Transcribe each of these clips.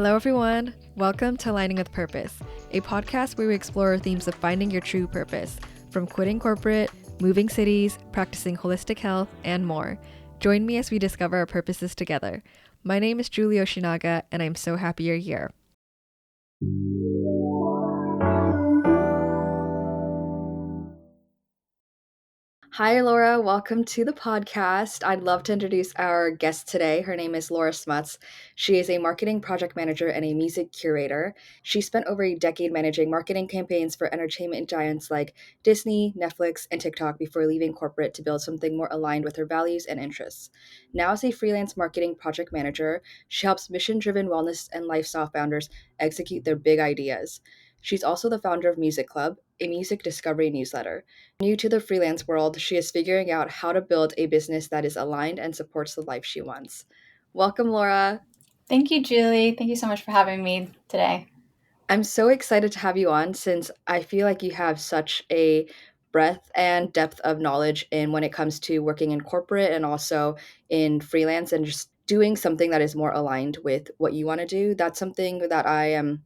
Hello, everyone. Welcome to Aligning with Purpose, a podcast where we explore themes of finding your true purpose, from quitting corporate, moving cities, practicing holistic health, and more. Join me as we discover our purposes together. My name is Juli, and I'm so happy you're here. Hi, Laura. Welcome to the podcast. I'd love to introduce our guest today. Her name is Lora Smuts. She is a marketing project manager and a music curator. She spent over a decade managing marketing campaigns for entertainment giants like Disney, Netflix, and TikTok before leaving corporate to build something more aligned with her values and interests. Now, as a freelance marketing project manager, she helps mission-driven wellness and lifestyle founders execute their big ideas. She's also the founder of Music Club, a music discovery newsletter. New to the freelance world, she is figuring out how to build a business that is aligned and supports the life she wants. Welcome, Laura. Thank you, Julie. Thank you so much for having me today. I'm so excited to have you on since I feel like you have such a breadth and depth of knowledge in when it comes to working in corporate and also in freelance and just doing something that is more aligned with what you want to do. That's something that I am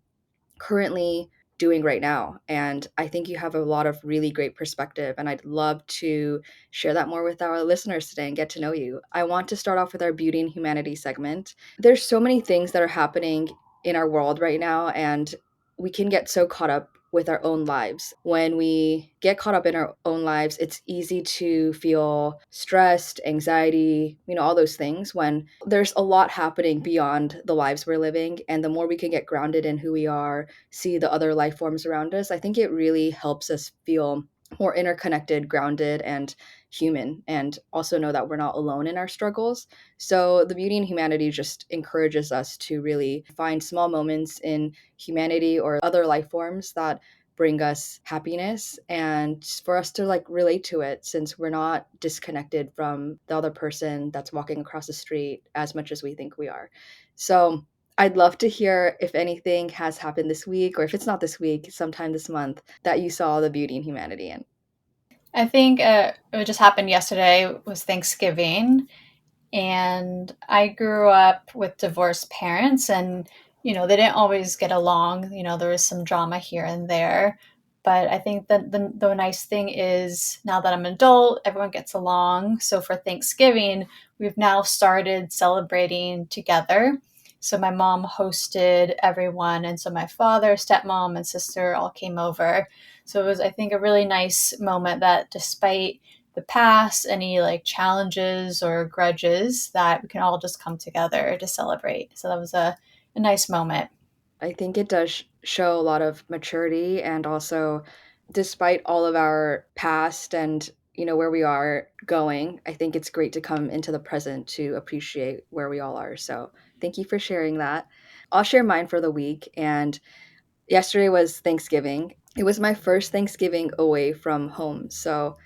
currently doing right now. And I think you have a lot of really great perspective. And I'd love to share that more with our listeners today and get to know you. I want to start off with our beauty and humanity segment. There's so many things that are happening in our world right now, and we can get so caught up with our own lives. When we get caught up in our own lives, it's easy to feel stressed, anxiety, all those things when there's a lot happening beyond the lives we're living. And the more we can get grounded in who we are, see the other life forms around us, I think it really helps us feel more interconnected, grounded, and human, and also know that we're not alone in our struggles. So the beauty and humanity just encourages us to really find small moments in humanity or other life forms that bring us happiness and for us to relate to it, since we're not disconnected from the other person that's walking across the street as much as we think we are. So I'd love to hear if anything has happened this week, or if it's not this week, sometime this month, that you saw the beauty and humanity in. I think it just happened yesterday was Thanksgiving, and I grew up with divorced parents, and they didn't always get along. There was some drama here and there, but I think that the nice thing is now that I'm an adult, everyone gets along. So for Thanksgiving, we've now started celebrating together. So my mom hosted everyone, and so my father, stepmom, and sister all came over. So it was, I think, a really nice moment that despite the past, any challenges or grudges, that we can all just come together to celebrate. So that was a nice moment. I think it does show a lot of maturity, and also despite all of our past and where we are going, I think it's great to come into the present to appreciate where we all are. So thank you for sharing that. I'll share mine for the week. And yesterday was Thanksgiving. It was my first Thanksgiving away from home. So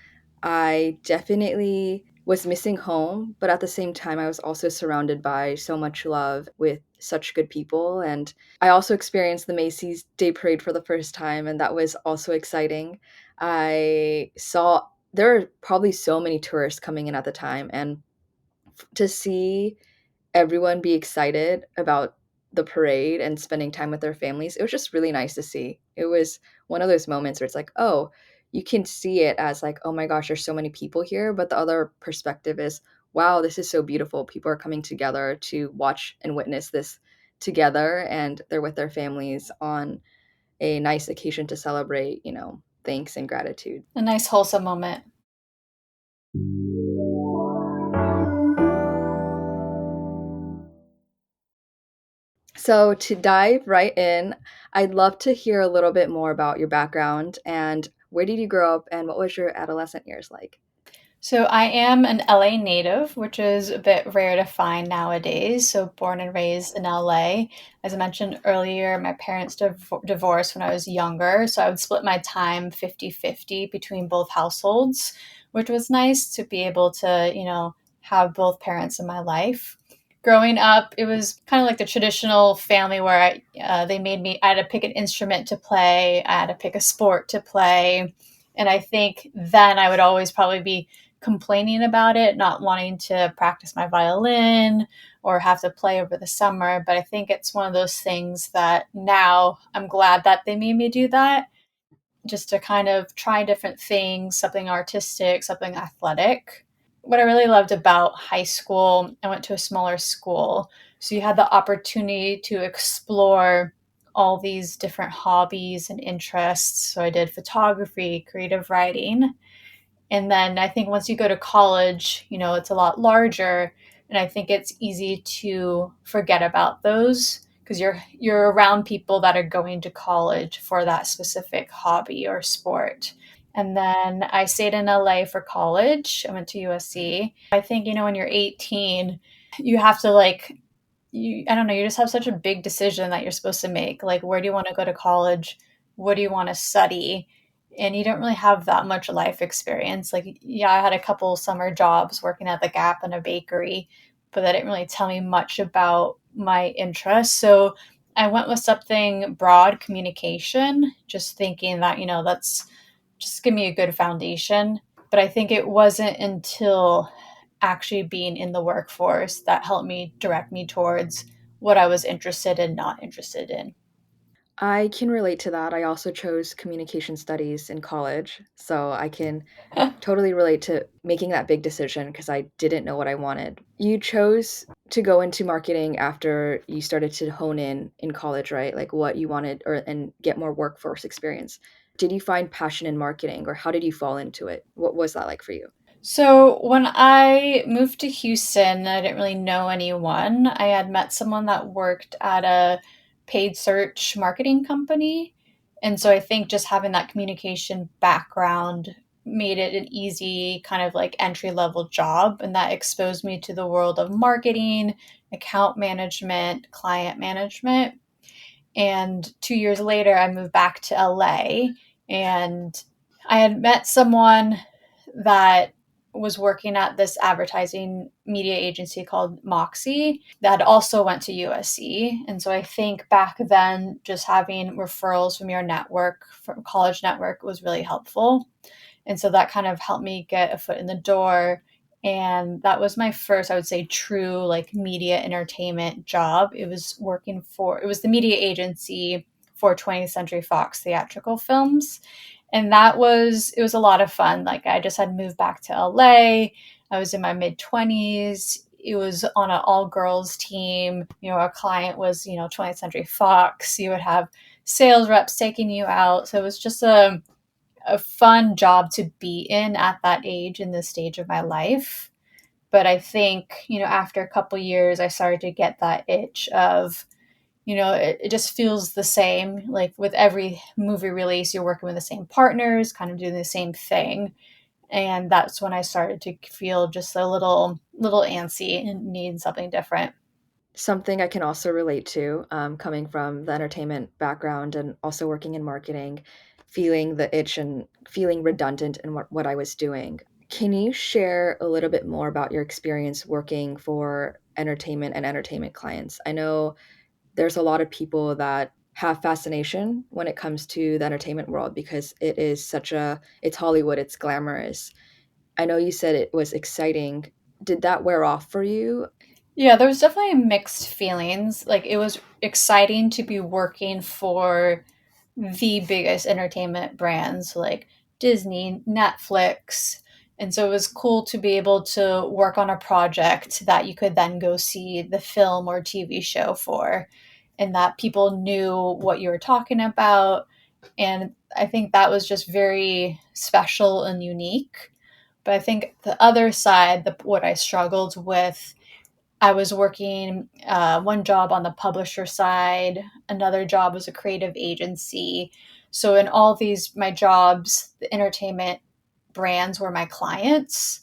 I definitely was missing home, but at the same time, I was also surrounded by so much love with such good people. And I also experienced the Macy's Day Parade for the first time, and that was also exciting. I saw there are probably so many tourists coming in at the time, and to see everyone be excited about the parade and spending time with their families, it was just really nice to see. It was one of those moments where it's like, oh, you can see it as like, oh my gosh, there's so many people here. But the other perspective is, wow, this is so beautiful. People are coming together to watch and witness this together, and they're with their families on a nice occasion to celebrate, thanks and gratitude. A nice wholesome moment. So, to dive right in, I'd love to hear a little bit more about your background and where did you grow up and what was your adolescent years like? So I am an LA native, which is a bit rare to find nowadays. So born and raised in LA. As I mentioned earlier, my parents divorced when I was younger. So I would split my time 50-50 between both households, which was nice to be able to, have both parents in my life. Growing up, it was kind of like the traditional family where they made me, I had to pick an instrument to play, I had to pick a sport to play. And I think then I would always probably be complaining about it, not wanting to practice my violin or have to play over the summer. But I think it's one of those things that now I'm glad that they made me do that, just to kind of try different things, something artistic, something athletic. What I really loved about high school, I went to a smaller school, so you had the opportunity to explore all these different hobbies and interests. So I did photography, creative writing, and then I think once you go to college, it's a lot larger, and I think it's easy to forget about those because you're around people that are going to college for that specific hobby or sport. And then I stayed in LA for college. I went to USC. I think, when you're 18, you have to I don't know, you just have such a big decision that you're supposed to make. Like, where do you want to go to college? What do you want to study? And you don't really have that much life experience. Like, yeah, I had a couple summer jobs working at the Gap and a bakery, but that didn't really tell me much about my interests. So I went with something broad, communication, just thinking that, that's just give me a good foundation. But I think it wasn't until actually being in the workforce that helped me direct me towards what I was interested in, not interested in. I can relate to that. I also chose communication studies in college, so I can totally relate to making that big decision because I didn't know what I wanted. You chose to go into marketing after you started to hone in college, right? Like what you wanted or and get more workforce experience. Did you find passion in marketing or how did you fall into it? What was that like for you? So when I moved to Houston, I didn't really know anyone. I had met someone that worked at a paid search marketing company. And so I think just having that communication background made it an easy kind of like entry level job. And that exposed me to the world of marketing, account management, client management. And 2 years later, I moved back to LA, and I had met someone that was working at this advertising media agency called Moxie that also went to USC. And so I think back then, just having referrals from your network, from college network, was really helpful. And so that kind of helped me get a foot in the door. And that was my first, I would say, true like media entertainment job. It was the media agency for 20th Century Fox theatrical films. And it was a lot of fun. Like, I just had moved back to LA. I was in my mid 20s. It was on an all girls team. Our client was, 20th Century Fox. You would have sales reps taking you out. So it was just a fun job to be in at that age in this stage of my life. But I think, after a couple years, I started to get that itch of, it just feels the same. Like with every movie release, you're working with the same partners, kind of doing the same thing. And that's when I started to feel just a little antsy and need something different. Something I can also relate to, coming from the entertainment background and also working in marketing, feeling the itch and feeling redundant in what I was doing. Can you share a little bit more about your experience working for entertainment and entertainment clients? I know there's a lot of people that have fascination when it comes to the entertainment world because it is it's Hollywood, it's glamorous. I know you said it was exciting. Did that wear off for you? Yeah, there was definitely mixed feelings. Like, it was exciting to be working for the biggest entertainment brands like Disney, Netflix. And so it was cool to be able to work on a project that you could then go see the film or TV show for, and that people knew what you were talking about. And I think that was just very special and unique. But I think the other side, what I struggled with, I was working one job on the publisher side, another job was a creative agency. So in all these my jobs, the entertainment brands were my clients,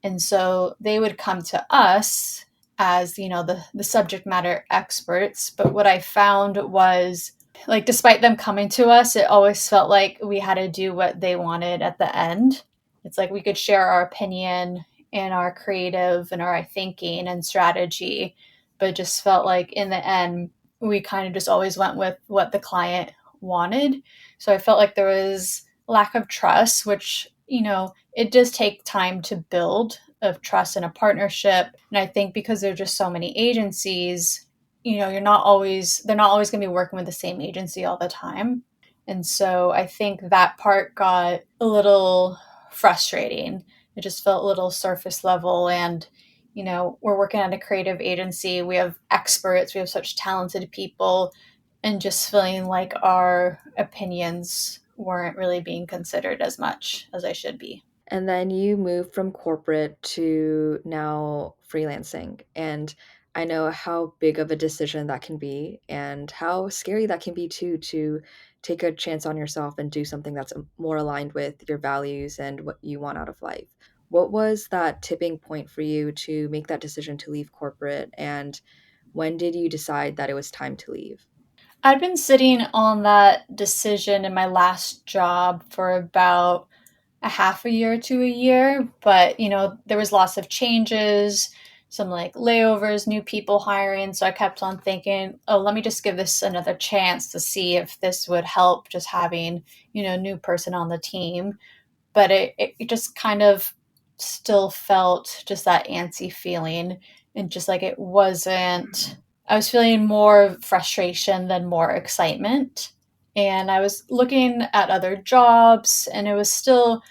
and so they would come to us as the subject matter experts. But what I found was, like, despite them coming to us, it always felt like we had to do what they wanted at the end. It's like we could share our opinion and our creative and our thinking and strategy, but it just felt like in the end, we kind of just always went with what the client wanted. So I felt like there was lack of trust, which it does take time to build of trust in a partnership. And I think because there are just so many agencies, they're not always going to be working with the same agency all the time. And so I think that part got a little frustrating. It just felt a little surface level. And, we're working at a creative agency. We have experts, we have such talented people, and just feeling like our opinions weren't really being considered as much as I should be. And then you moved from corporate to now freelancing. And I know how big of a decision that can be and how scary that can be too, to take a chance on yourself and do something that's more aligned with your values and what you want out of life. What was that tipping point for you to make that decision to leave corporate? And when did you decide that it was time to leave? I'd been sitting on that decision in my last job for about a half a year to a year, but there was lots of changes, some like layovers, new people hiring. So I kept on thinking, oh, let me just give this another chance to see if this would help, just having, new person on the team. But it just kind of still felt just that antsy feeling, and just like it wasn't, I was feeling more frustration than more excitement. And I was looking at other jobs, and it was still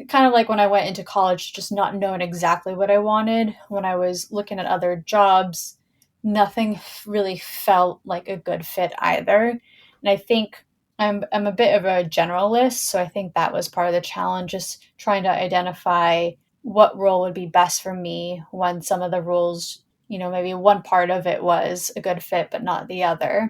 kind of like when I went into college, just not knowing exactly what I wanted. When I was looking at other jobs, nothing really felt like a good fit either. And I think I'm a bit of a generalist, so I think that was part of the challenge, just trying to identify what role would be best for me when some of the roles, maybe one part of it was a good fit, but not the other.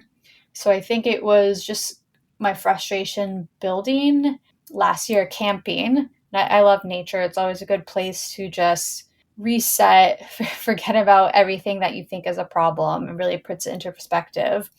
So I think it was just my frustration building last year camping. I love nature. It's always a good place to just reset, forget about everything that you think is a problem, and really puts it into perspective.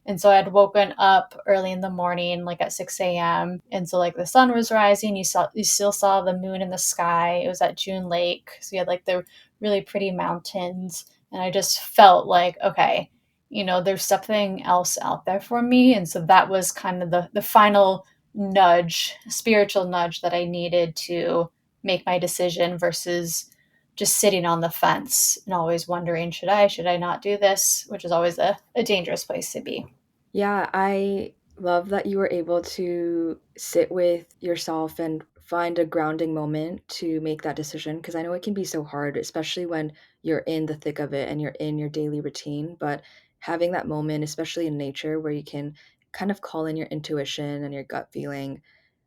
And so I'd woken up early in the morning, like at 6 a.m. And so like the sun was rising, you still saw the moon in the sky. It was at June Lake. So you had like the really pretty mountains. And I just felt like, okay, there's something else out there for me. And so that was kind of the final nudge, spiritual nudge that I needed to make my decision versus just sitting on the fence and always wondering, should I not do this, which is always a dangerous place to be. Yeah, I love that you were able to sit with yourself and find a grounding moment to make that decision, because I know it can be so hard, especially when you're in the thick of it and you're in your daily routine. But having that moment, especially in nature, where you can kind of call in your intuition and your gut feeling,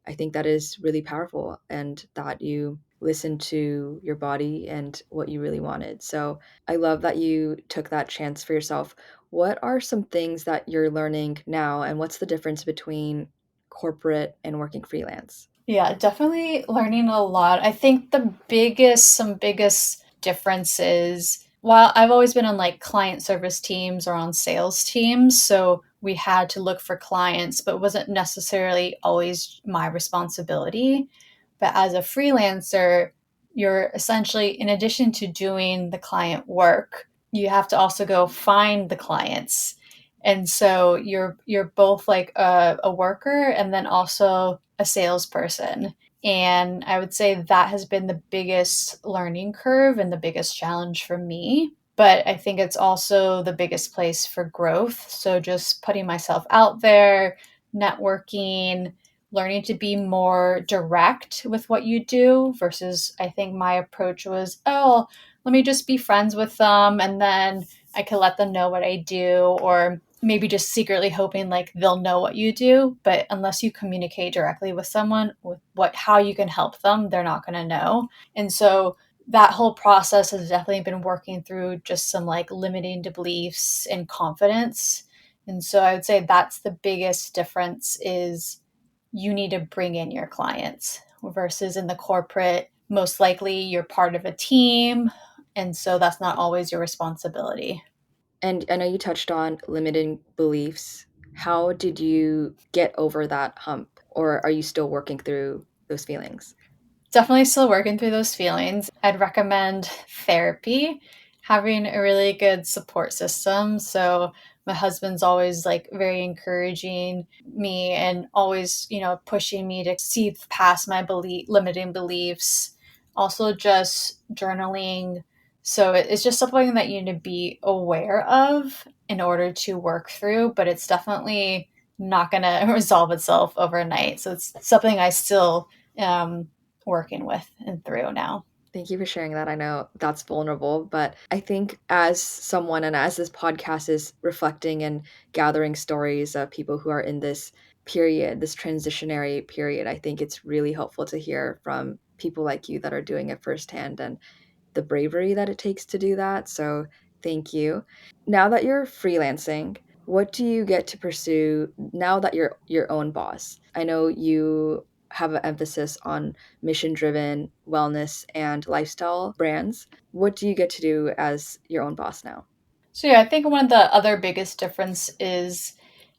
I think that is really powerful, and that you listen to your body and what you really wanted. So I love that you took that chance for yourself. What are some things that you're learning now, and what's the difference between corporate and working freelance? Yeah, definitely learning a lot. I think some biggest differences, while I've always been on like client service teams or on sales teams, so we had to look for clients, but it wasn't necessarily always my responsibility. But as a freelancer, you're essentially, in addition to doing the client work, you have to also go find the clients. And so you're both like a worker and then also a salesperson. And I would say that has been the biggest learning curve and the biggest challenge for me. But I think it's also the biggest place for growth. So just putting myself out there, networking, learning to be more direct with what you do versus I think my approach was, oh, let me just be friends with them and then I can let them know what I do, or maybe just secretly hoping like they'll know what you do. But unless you communicate directly with someone with how you can help them, they're not going to know. And so that whole process has definitely been working through just some like limiting beliefs and confidence. And so I would say that's the biggest difference is you need to bring in your clients versus in the corporate, most likely you're part of a team. And so that's not always your responsibility. And I know you touched on limiting beliefs. How did you get over that hump, or are you still working through those feelings? Definitely still working through those feelings. I'd recommend therapy, having a really good support system. So My husband's always like very encouraging me and always, pushing me to see past my limiting beliefs. Also, just journaling. So it's just something that you need to be aware of in order to work through, but it's definitely not going to resolve itself overnight. So it's something I still am working with and through now. Thank you for sharing that. I know that's vulnerable, but I think as someone and as this podcast is reflecting and gathering stories of people who are in this period, this transitionary period, I think it's really helpful to hear from people like you that are doing it firsthand and the bravery that it takes to do that. So, thank you. Now that you're freelancing, what do you get to pursue now that you're your own boss? I know you have an emphasis on mission driven wellness and lifestyle brands. What do you get to do as your own boss now? So yeah, I think one of the other biggest difference is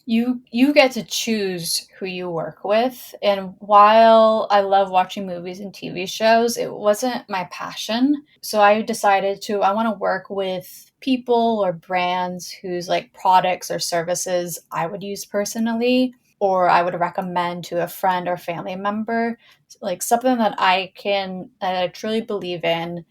you get to choose who you work with. And while I love watching movies and TV shows, it wasn't my passion. So I decided I want to work with people or brands whose like products or services I would use personally or I would recommend to a friend or family member, like something that I truly believe in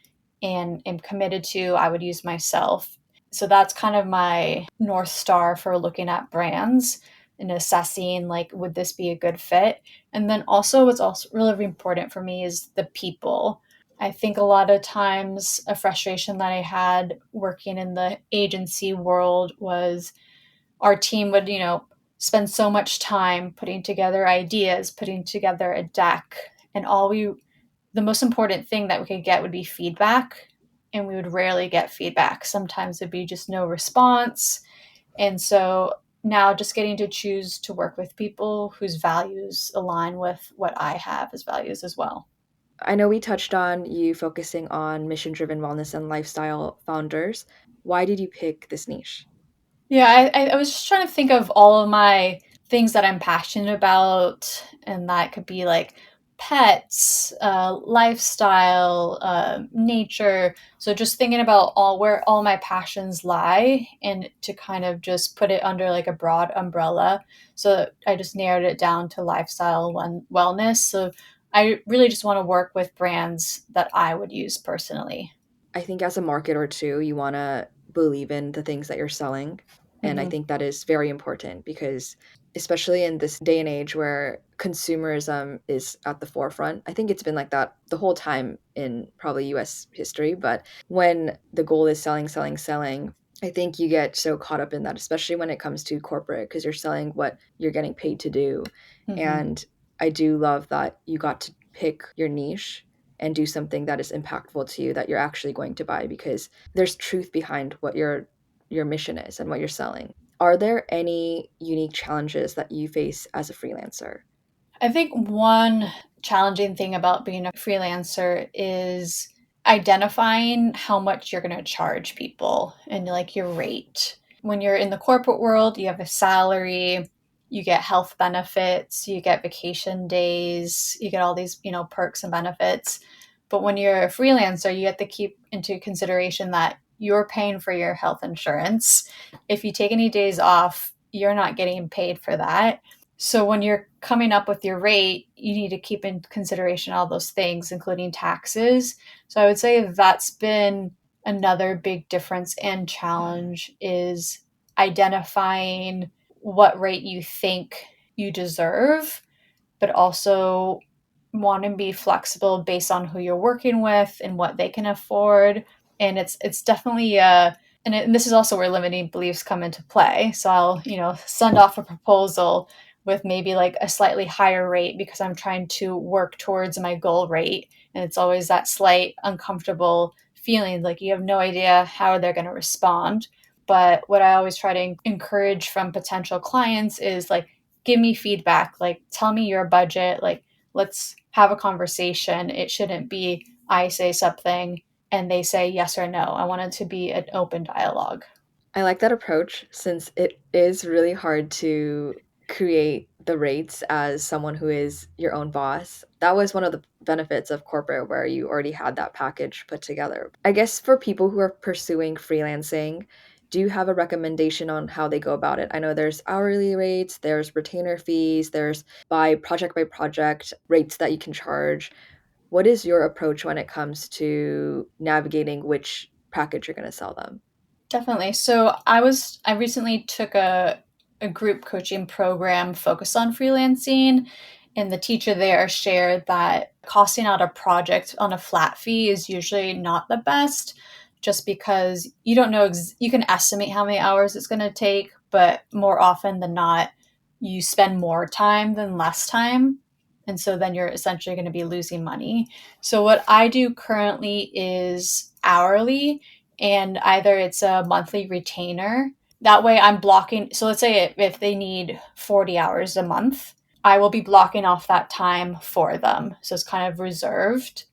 and am committed to, I would use myself. So that's kind of my north star for looking at brands and assessing like would this be a good fit. And then also what's also really important for me is the people. I think a lot of times a frustration that I had working in the agency world was our team would, spend so much time putting together ideas, putting together a deck, and the most important thing that we could get would be feedback, and we would rarely get feedback. Sometimes it'd be just no response. And so now just getting to choose to work with people whose values align with what I have as values as well. I know we touched on you focusing on mission driven wellness and lifestyle founders. Why did you pick this niche? Yeah, I was just trying to think of all of my things that I'm passionate about, and that could be like pets, lifestyle, nature. So just thinking about all where all my passions lie, and to kind of just put it under like a broad umbrella. So I just narrowed it down to lifestyle and wellness. So I really just want to work with brands that I would use personally. I think as a marketer too, you want to believe in the things that you're selling. And I Hmm. think that is very important because, especially in this day and age where consumerism is at the forefront, I think it's been like that the whole time in probably US history. But when the goal is selling, selling, selling, I think you get so caught up in that, especially when it comes to corporate, because you're selling what you're getting paid to do. Hmm. And I do love that you got to pick your niche and do something that is impactful to you that you're actually going to buy because there's truth behind what your mission is and what you're selling. Are there any unique challenges that you face as a freelancer? I think one challenging thing about being a freelancer is identifying how much you're going to charge people and like your rate. When you're in the corporate world, you have a salary, you get health benefits, you get vacation days, you get all these, perks and benefits. But when you're a freelancer, you have to keep into consideration that you're paying for your health insurance. If you take any days off, you're not getting paid for that. So when you're coming up with your rate, you need to keep in consideration all those things, including taxes. So I would say that's been another big difference and challenge is identifying what rate you think you deserve, but also want to be flexible based on who you're working with and what they can afford. And it's definitely and this is also where limiting beliefs come into play. So I'll, send off a proposal with maybe like a slightly higher rate because I'm trying to work towards my goal rate. And it's always that slight uncomfortable feeling like you have no idea how they're going to respond. But what I always try to encourage from potential clients is like, give me feedback, like, tell me your budget, like, let's have a conversation. It shouldn't be I say something and they say yes or no. I want it to be an open dialogue. I like that approach since it is really hard to create the rates as someone who is your own boss. That was one of the benefits of corporate where you already had that package put together. I guess for people who are pursuing freelancing, Do you have a recommendation on how they go about it? I know there's hourly rates, there's retainer fees, there's by project rates that you can charge. What is your approach when it comes to navigating which package you're going to sell them? Definitely. I recently took a group coaching program focused on freelancing, and the teacher there shared that costing out a project on a flat fee is usually not the best, just because you don't know you can estimate how many hours it's going to take, but more often than not you spend more time than less time. And so then you're essentially going to be losing money. So what I do currently is hourly, and either it's a monthly retainer. That way I'm blocking. So let's say if they need 40 hours a month, I will be blocking off that time for them. So it's kind of reserved.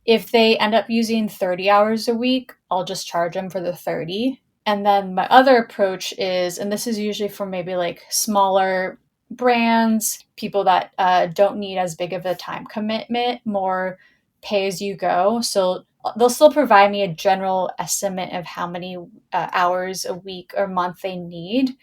If they end up using 30 hours a week, I'll just charge them for the 30. And then my other approach is, and this is usually for maybe like smaller brands, people that don't need as big of a time commitment, more pay as you go. So they'll still provide me a general estimate of how many hours a week or month they need,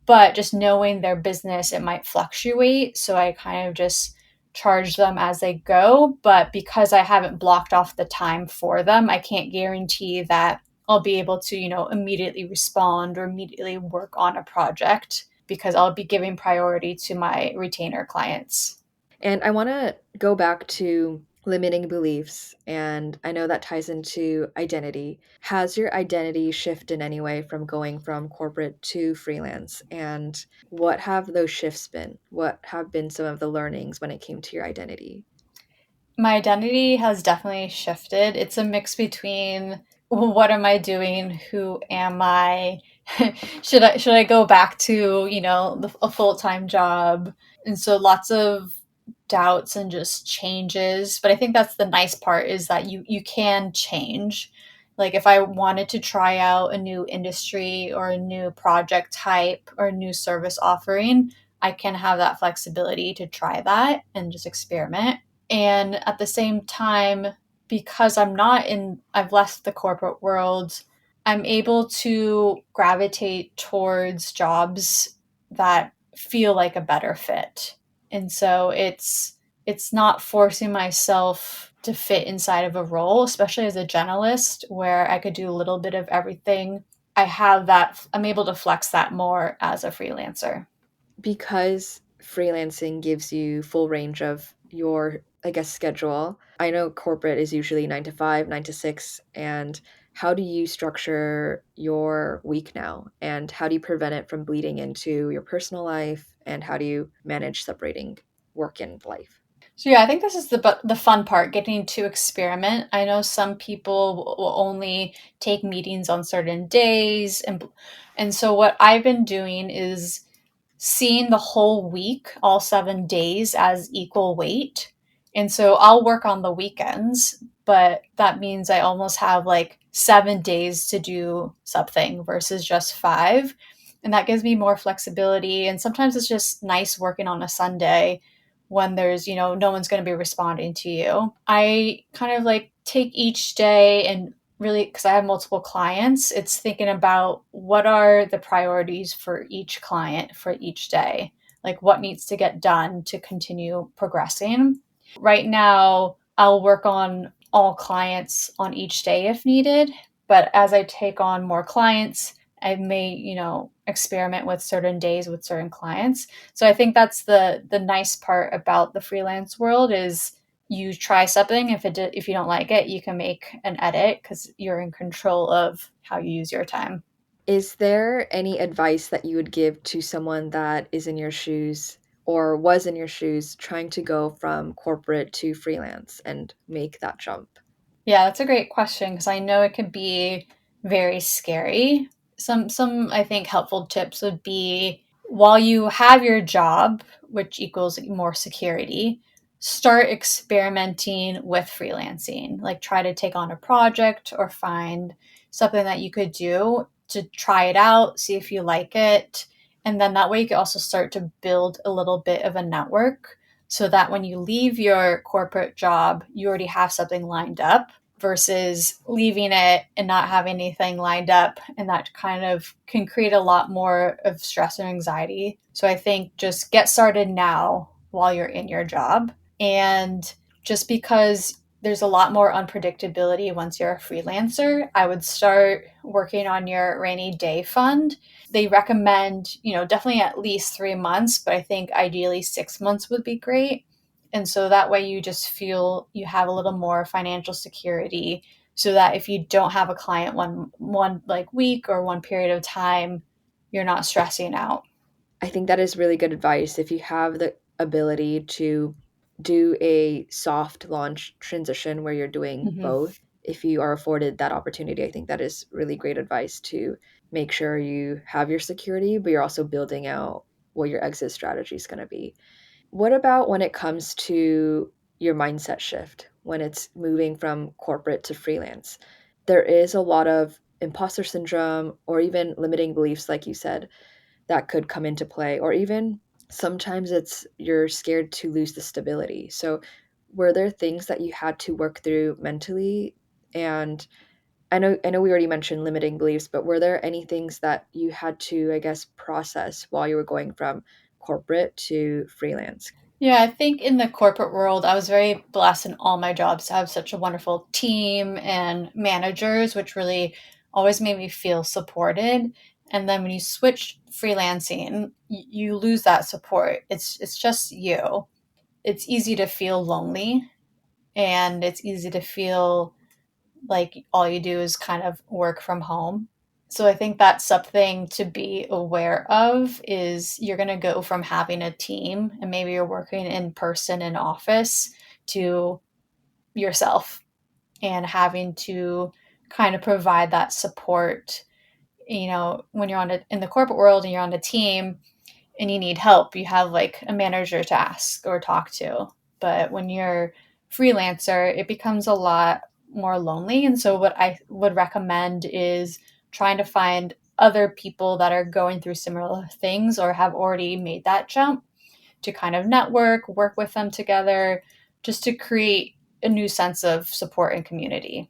but just knowing their business, it might fluctuate. So I kind of just charge them as they go. But because I haven't blocked off the time for them, I can't guarantee that I'll be able to, immediately respond or immediately work on a project, because I'll be giving priority to my retainer clients. And I want to go back to limiting beliefs, and I know that ties into identity. Has your identity shifted in any way from going from corporate to freelance? And what have those shifts been? What have been some of the learnings when it came to your identity? My identity has definitely shifted. It's a mix between what am I doing, who am I, should I go back to a full time job, and so lots of doubts and just changes. But I think that's the nice part, is that you can change. Like if I wanted to try out a new industry or a new project type or a new service offering, I can have that flexibility to try that and just experiment. And at the same time, because I've left the corporate world, I'm able to gravitate towards jobs that feel like a better fit. And so it's not forcing myself to fit inside of a role, especially as a generalist where I could do a little bit of everything. I'm able to flex that more as a freelancer. Because freelancing gives you full range of your, I guess, schedule. I know corporate is usually 9 to 5, 9 to 6, and how do you structure your week now? And how do you prevent it from bleeding into your personal life? And how do you manage separating work and life? So yeah, I think this is the fun part, getting to experiment. I know some people will only take meetings on certain days, and so what I've been doing is seeing the whole week, all 7 days, as equal weight. And so I'll work on the weekends, but that means I almost have like 7 days to do something versus just five. And that gives me more flexibility. And sometimes it's just nice working on a Sunday when there's, no one's going to be responding to you. I kind of like take each day and really, because I have multiple clients, it's thinking about what are the priorities for each client for each day, like what needs to get done to continue progressing. Right now I'll work on all clients on each day if needed, but as I take on more clients, I may experiment with certain days with certain clients. So I think that's the nice part about the freelance world, is you try something. If you don't like it, you can make an edit because you're in control of how you use your time. Is there any advice that you would give to someone that is in your shoes or was in your shoes trying to go from corporate to freelance and make that jump? Yeah, that's a great question, because I know it could be very scary. Some I think helpful tips would be, while you have your job, which equals more security, start experimenting with freelancing. Like try to take on a project or find something that you could do to try it out, see if you like it. And then that way you can also start to build a little bit of a network, so that when you leave your corporate job, you already have something lined up versus leaving it and not having anything lined up. And that kind of can create a lot more of stress and anxiety. So I think just get started now while you're in your job. And just because there's a lot more unpredictability once you're a freelancer, I would start working on your rainy day fund. They recommend, definitely at least 3 months, but I think ideally 6 months would be great. And so that way you just feel you have a little more financial security so that if you don't have a client one like week or one period of time, you're not stressing out. I think that is really good advice. If you have the ability to do a soft launch transition where you're doing Mm-hmm. both, if you are afforded that opportunity, I think that is really great advice to make sure you have your security, but you're also building out what your exit strategy is going to be. What about when it comes to your mindset shift, when it's moving from corporate to freelance? There is a lot of imposter syndrome or even limiting beliefs, like you said, that could come into play, or even sometimes it's you're scared to lose the stability. So, were there things that you had to work through mentally? And I know we already mentioned limiting beliefs, but were there any things that you had to, I guess, process while you were going from corporate to freelance? Yeah, I think in the corporate world, I was very blessed in all my jobs to have such a wonderful team and managers, which really always made me feel supported. And then when you switch freelancing, you lose that support. It's just you. It's easy to feel lonely, and it's easy to feel like all you do is kind of work from home. So I think that's something to be aware of is you're going to go from having a team and maybe you're working in person in office to yourself and having to kind of provide that support. When you're in the corporate world and you're on a team, and you need help, you have like a manager to ask or talk to. But when you're freelancer, it becomes a lot more lonely. And so what I would recommend is trying to find other people that are going through similar things or have already made that jump to kind of network, work with them together, just to create a new sense of support and community.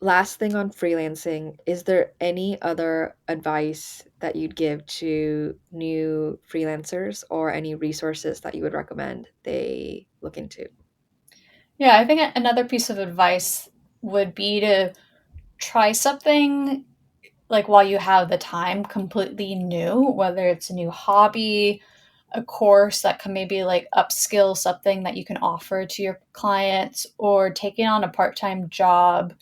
Last thing on freelancing, is there any other advice that you'd give to new freelancers or any resources that you would recommend they look into? Yeah, I think another piece of advice would be to try something like while you have the time completely new, whether it's a new hobby, a course that can maybe like upskill something that you can offer to your clients, or taking on a part-time job.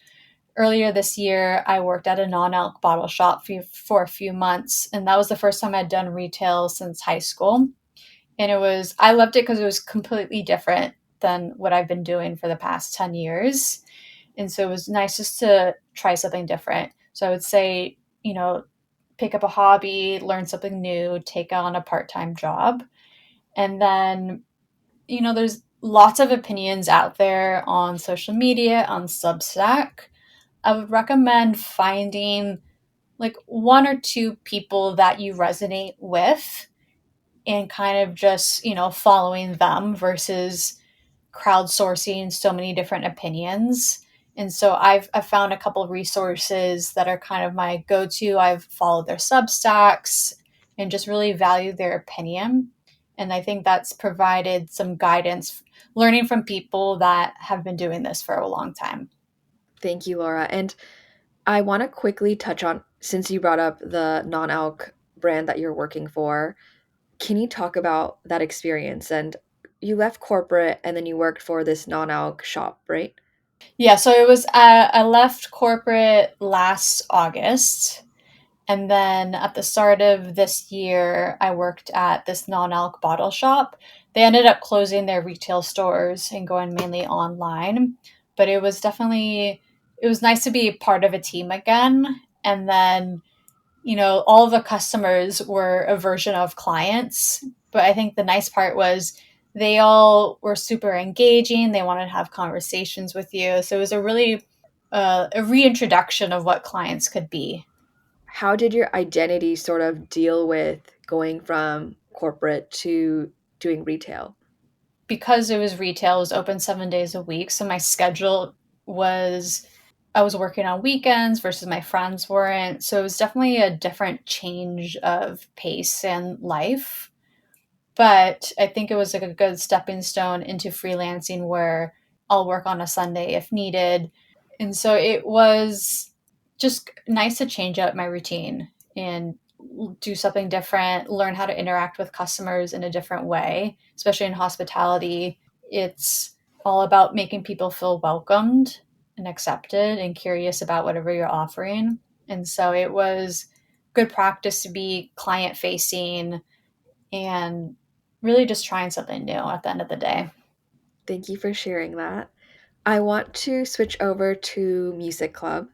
Earlier this year I worked at a non-alc bottle shop for a few months, and that was the first time I'd done retail since high school. And I loved it because it was completely different than what I've been doing for the past 10 years. And so it was nice just to try something different. So I would say, pick up a hobby, learn something new, take on a part time job. And then, there's lots of opinions out there on social media, on Substack. I would recommend finding like one or two people that you resonate with and kind of just, following them versus crowdsourcing so many different opinions. And so I've found a couple of resources that are kind of my go-to. I've followed their Substacks and just really value their opinion. And I think that's provided some guidance, learning from people that have been doing this for a long time. Thank you, Laura. And I want to quickly touch on, since you brought up the non-alc brand that you're working for, can you talk about that experience? And you left corporate and then you worked for this non-alc shop, right? Yeah, so I left corporate last August. And then at the start of this year, I worked at this non alc bottle shop. They ended up closing their retail stores and going mainly online. But it was nice to be part of a team again. And then, all of the customers were a version of clients. But I think the nice part was they all were super engaging. They wanted to have conversations with you. So it was a reintroduction of what clients could be. How did your identity sort of deal with going from corporate to doing retail? Because it was retail, it was open 7 days a week. So my schedule was I was working on weekends versus my friends weren't. So it was definitely a different change of pace and life. But I think it was like a good stepping stone into freelancing where I'll work on a Sunday if needed. And so it was just nice to change up my routine and do something different, learn how to interact with customers in a different way, especially in hospitality. It's all about making people feel welcomed and accepted and curious about whatever you're offering. And so it was good practice to be client facing and really just trying something new at the end of the day. Thank you for sharing that. I want to switch over to Music Club.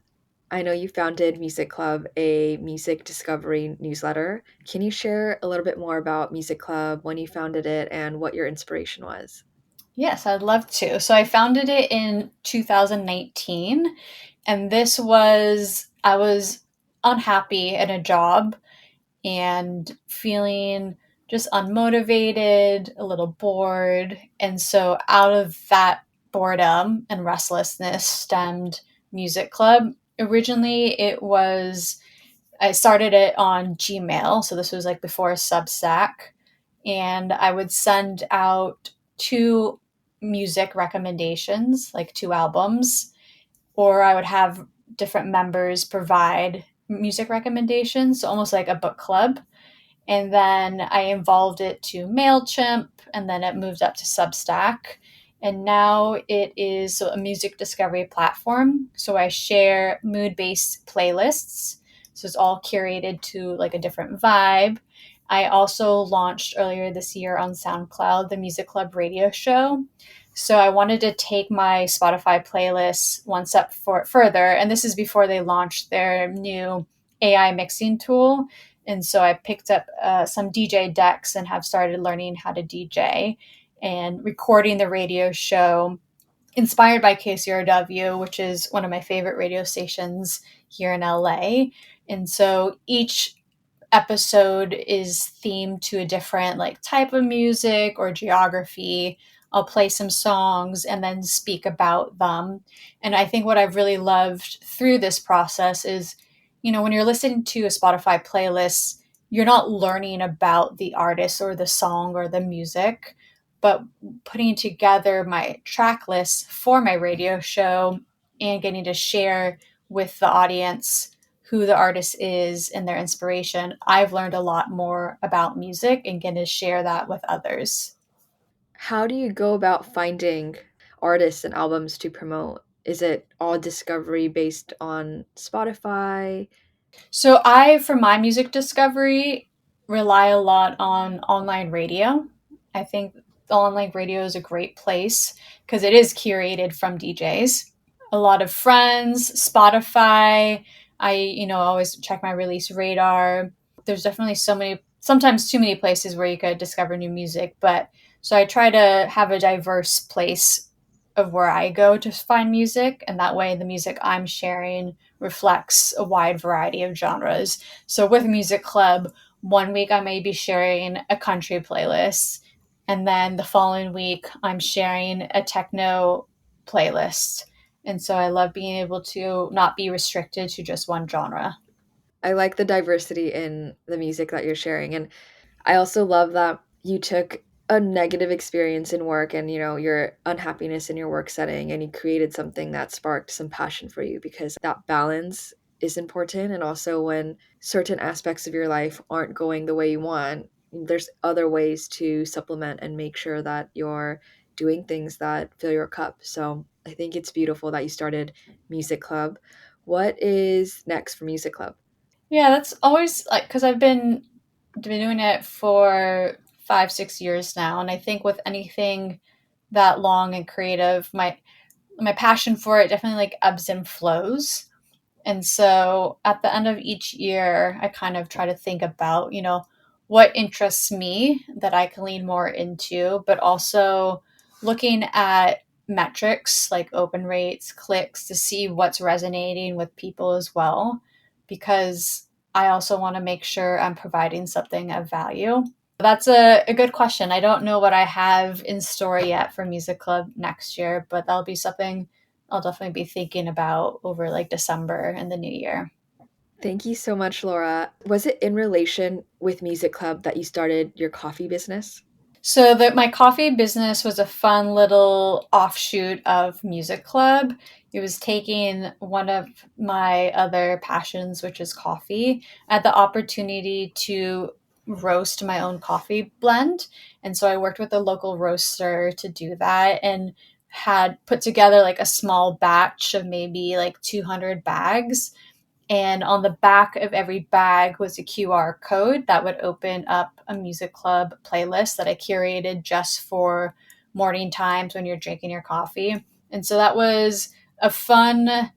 I know you founded Music Club, a music discovery newsletter. Can you share a little bit more about Music Club, when you founded it, and what your inspiration was? Yes, I'd love to. So I founded it in 2019, and I was unhappy in a job and feeling just unmotivated, a little bored. And so out of that boredom and restlessness stemmed Music Club. Originally, I started it on Gmail. So this was like before Substack. And I would send out two music recommendations, like two albums, or I would have different members provide music recommendations, so almost like a book club. And then I involved it to MailChimp, and then it moved up to Substack. And now it is a music discovery platform. So I share mood based playlists. So it's all curated to like a different vibe. I also launched earlier this year on SoundCloud the Music Club radio show. So I wanted to take my Spotify playlists one step further. And this is before they launched their new AI mixing tool. And so I picked up some DJ decks and have started learning how to DJ and recording the radio show inspired by KCRW, which is one of my favorite radio stations here in LA. And so each episode is themed to a different like type of music or geography. I'll play some songs and then speak about them. And I think what I've really loved through this process is, when you're listening to a Spotify playlist, you're not learning about the artist or the song or the music, but putting together my track list for my radio show and getting to share with the audience who the artist is and their inspiration, I've learned a lot more about music and get to share that with others. How do you go about finding artists and albums to promote? Is it all discovery based on Spotify? So for my music discovery, rely a lot on online radio. I think online radio is a great place because it is curated from DJs. A lot of friends, Spotify. Always check my release radar. There's definitely sometimes too many places where you could discover new music, but so I try to have a diverse place of where I go to find music, and that way the music I'm sharing reflects a wide variety of genres. So with Music Club, one week I may be sharing a country playlist, and then the following week I'm sharing a techno playlist. And so I love being able to not be restricted to just one genre. I like the diversity in the music that you're sharing, and I also love that you took a negative experience in work and, your unhappiness in your work setting, and you created something that sparked some passion for you, because that balance is important. And also, when certain aspects of your life aren't going the way you want, there's other ways to supplement and make sure that you're doing things that fill your cup. So I think it's beautiful that you started Music Club. What is next for Music Club? Yeah, that's always like because I've been doing it for 5, 6 years now, and I think with anything that long and creative, my passion for it definitely like ebbs and flows. And so at the end of each year, I kind of try to think about, what interests me that I can lean more into, but also looking at metrics like open rates, clicks to see what's resonating with people as well, because I also want to make sure I'm providing something of value. That's a good question. I don't know what I have in store yet for Music Club next year, but that'll be something I'll definitely be thinking about over like December and the new year. Thank you so much, Laura. Was it in relation with Music Club that you started your coffee business? So that my coffee business was a fun little offshoot of Music Club. It was taking one of my other passions, which is coffee. I had the opportunity to roast my own coffee blend. And so I worked with a local roaster to do that and had put together like a small batch of maybe like 200 bags, and on the back of every bag was a QR code that would open up a Music Club playlist that I curated just for morning times when you're drinking your coffee. And so that was a fun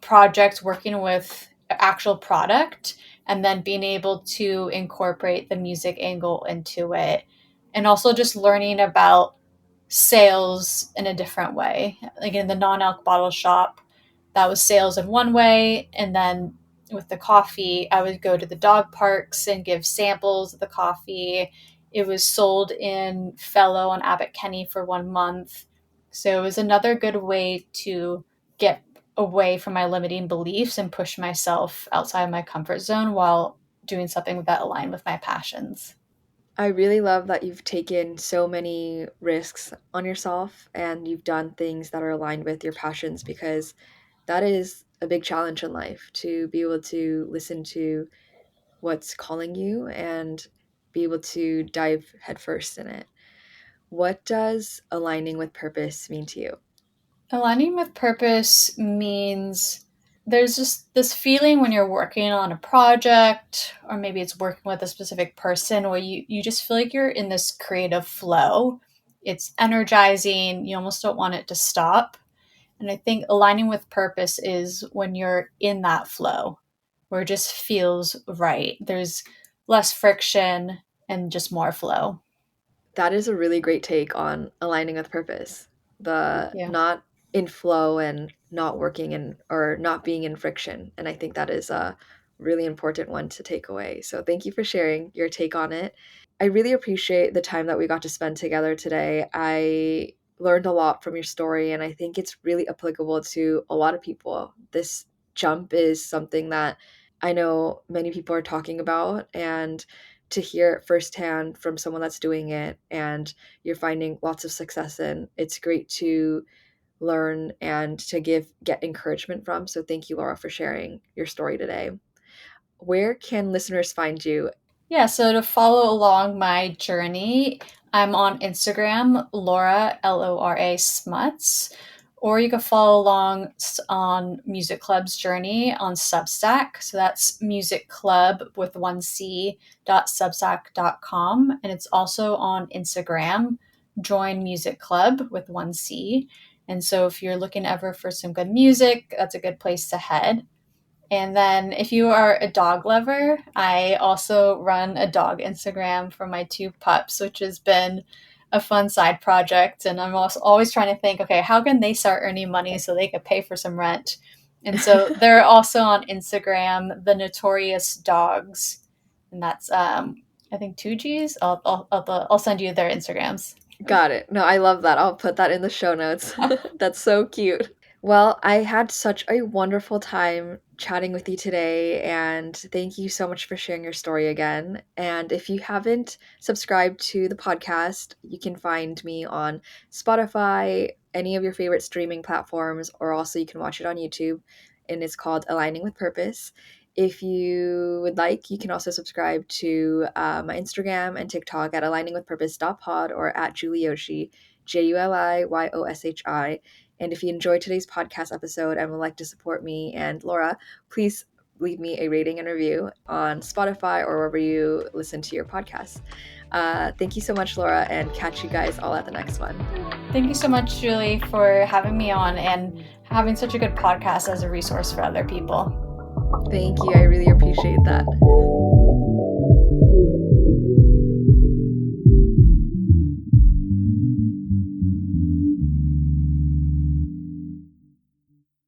project working with actual product and then being able to incorporate the music angle into it. And also just learning about sales in a different way. Like in the non-alc bottle shop, that was sales in one way, and then with the coffee, I would go to the dog parks and give samples of the coffee. It was sold in Fellow on Abbot Kinney for 1 month. So it was another good way to get away from my limiting beliefs and push myself outside my comfort zone while doing something that aligned with my passions. I really love that you've taken so many risks on yourself and you've done things that are aligned with your passions because that is a big challenge in life to be able to listen to what's calling you and be able to dive headfirst in it. What does aligning with purpose mean to you? Aligning with purpose means there's just this feeling when you're working on a project, or maybe it's working with a specific person, where you just feel like you're in this creative flow. It's energizing. You almost don't want it to stop. And I think aligning with purpose is when you're in that flow where it just feels right. There's less friction and just more flow. That is a really great take on aligning with purpose. Thank The you. not in flow and not working in or not being in friction. And I think that is a really important one to take away. So thank you for sharing your take on it. I really appreciate the time that we got to spend together today. I learned a lot from your story, and I think it's really applicable to a lot of people. This jump is something that I know many people are talking about, and to hear it firsthand from someone that's doing it and you're finding lots of success in, it's great to learn and to get encouragement from. So thank you, Laura, for sharing your story today. Where can listeners find you? Yeah, so to follow along my journey, I'm on Instagram, Lora, Lora Smuts, or you can follow along on Music Club's journey on Substack. So that's Music Club with one C .substack.com. And it's also on Instagram, Join Music Club with one C. And so if you're looking ever for some good music, that's a good place to head. And then if you are a dog lover, I also run a dog Instagram for my two pups, which has been a fun side project. And I'm also always trying to think, okay, how can they start earning money so they could pay for some rent? And so they're also on Instagram, the Notorious Dogs. And that's, I think, two G's. I'll send you their Instagrams. Got it. No, I love that. I'll put that in the show notes. That's so cute. Well, I had such a wonderful time chatting with you today, and thank you so much for sharing your story again. And if you haven't subscribed to the podcast, you can find me on Spotify, any of your favorite streaming platforms, or also you can watch it on YouTube, and it's called Aligning with Purpose. If you would like, you can also subscribe to my Instagram and TikTok at aligningwithpurpose.pod or at Julioshi, Juliyoshi. And if you enjoyed today's podcast episode and would like to support me and Laura, please leave me a rating and review on Spotify or wherever you listen to your podcasts. Thank you so much, Laura, and catch you guys all at the next one. Thank you so much, Julie, for having me on and having such a good podcast as a resource for other people. Thank you. I really appreciate that.